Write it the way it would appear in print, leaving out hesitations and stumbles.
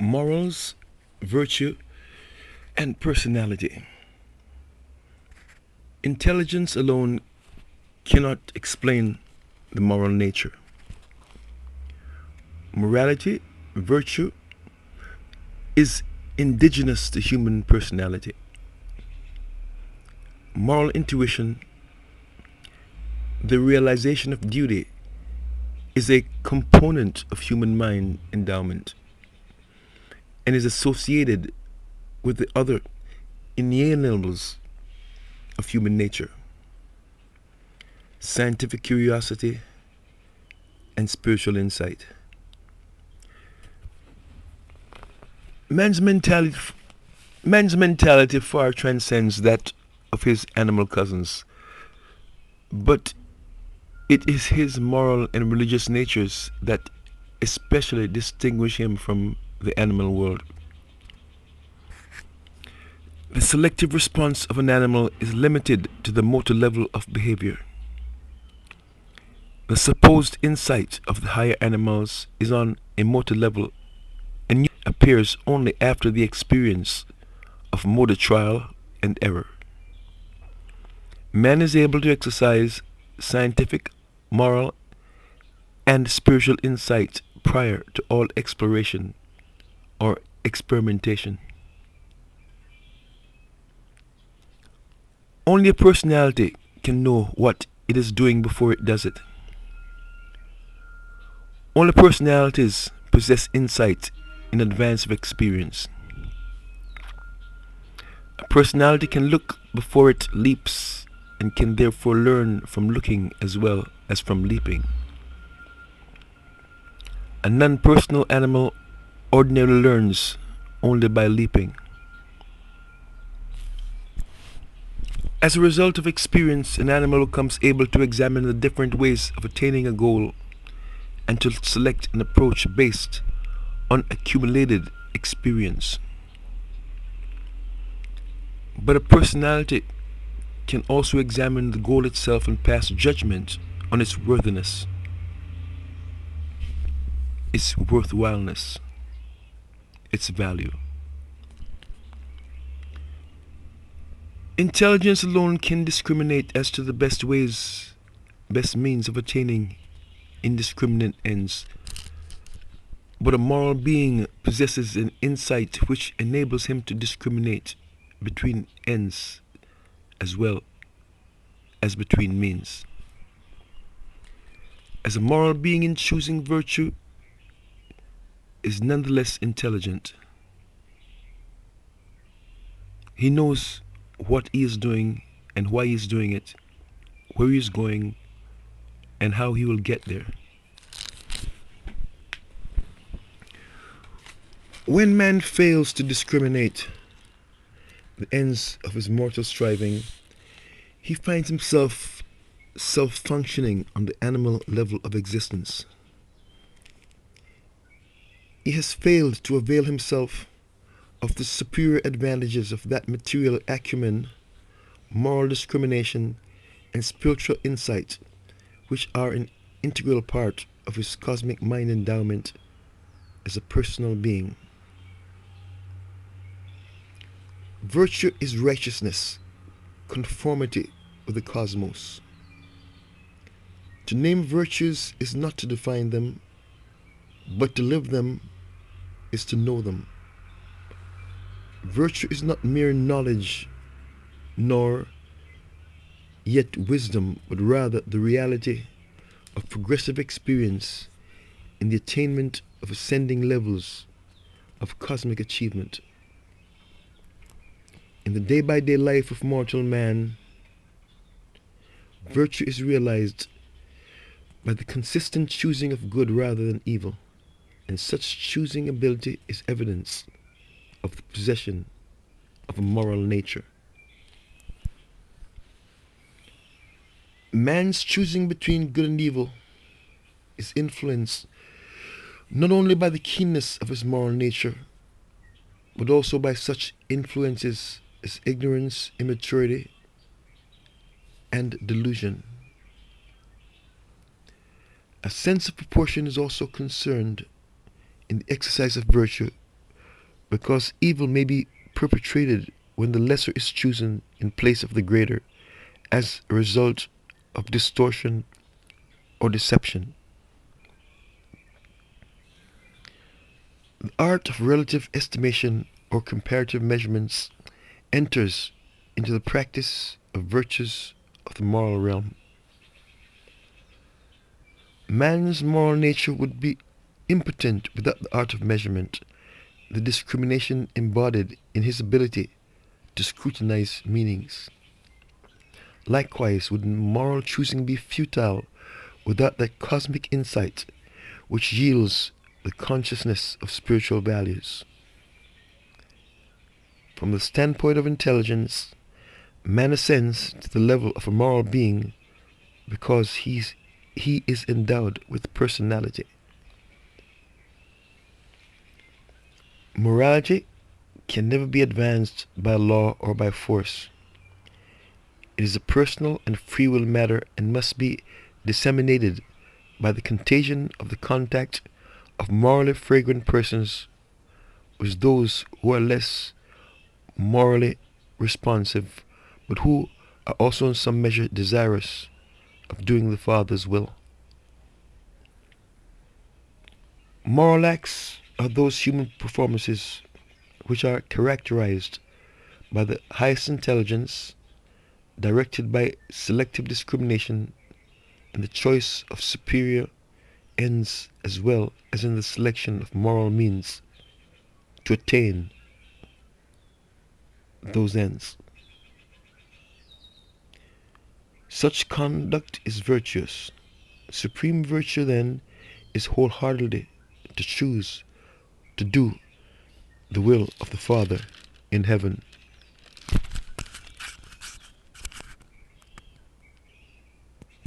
morals, virtue, and personality. Intelligence alone cannot explain the moral nature. Morality, virtue, is indigenous to human personality. Moral intuition, the realization of duty, is a component of human mind endowment and is associated with the other inalienables of human nature: scientific curiosity and spiritual insight. Man's mentality, man's mentality far transcends that of his animal cousins, but it is his moral and religious natures that especially distinguish him from the animal world. The selective response of an animal is limited to the motor level of behavior. The supposed insight of the higher animals is on a motor level and appears only after the experience of motor trial and error. Man is able to exercise scientific, moral, and spiritual insight prior to all exploration or experimentation. Only a personality can know what it is doing before it does it. Only personalities possess insight in advance of experience. A personality can look before it leaps and can therefore learn from looking as well as from leaping. A non-personal animal ordinarily learns only by leaping. As a result of experience, an animal becomes able to examine the different ways of attaining a goal and to select an approach based on accumulated experience. But a personality can also examine the goal itself and pass judgment on its worthiness, its worthwhileness, its value. Intelligence alone can discriminate as to the best means of attaining indiscriminate ends, but a moral being possesses an insight which enables him to discriminate between ends as well as between means. As a moral being in choosing virtue is nonetheless intelligent. He knows what he is doing and why he is doing it, where he is going, and how he will get there. When man fails to discriminate the ends of his mortal striving, he finds himself self-functioning on the animal level of existence. He has failed to avail himself of the superior advantages of that material acumen, moral discrimination, and spiritual insight which are an integral part of his cosmic mind endowment as a personal being. Virtue is righteousness, conformity with the cosmos. To name virtues is not to define them, but to live them is to know them. Virtue is not mere knowledge, nor yet wisdom, but rather the reality of progressive experience in the attainment of ascending levels of cosmic achievement. In the day-by-day life of mortal man, virtue is realized by the consistent choosing of good rather than evil, and such choosing ability is evidence of the possession of a moral nature. Man's choosing between good and evil is influenced not only by the keenness of his moral nature, but also by such influences as ignorance, immaturity, and delusion. A sense of proportion is also concerned in the exercise of virtue, because evil may be perpetrated when the lesser is chosen in place of the greater as a result of distortion or deception. The art of relative estimation or comparative measurements enters into the practice of virtues of the moral realm. Man's moral nature would be impotent without the art of measurement, the discrimination embodied in his ability to scrutinize meanings. Likewise, would moral choosing be futile without that cosmic insight which yields the consciousness of spiritual values. From the standpoint of intelligence, man ascends to the level of a moral being because he is endowed with personality. Morality can never be advanced by law or by force. It is a personal and free will matter and must be disseminated by the contagion of the contact of morally fragrant persons with those who are less morally responsive, but who are also in some measure desirous of doing the Father's will. Moral acts are those human performances which are characterized by the highest intelligence, directed by selective discrimination in the choice of superior ends as well as in the selection of moral means to attain those ends. Such conduct is virtuous. Supreme virtue, then, is wholeheartedly to choose to do the will of the Father in heaven.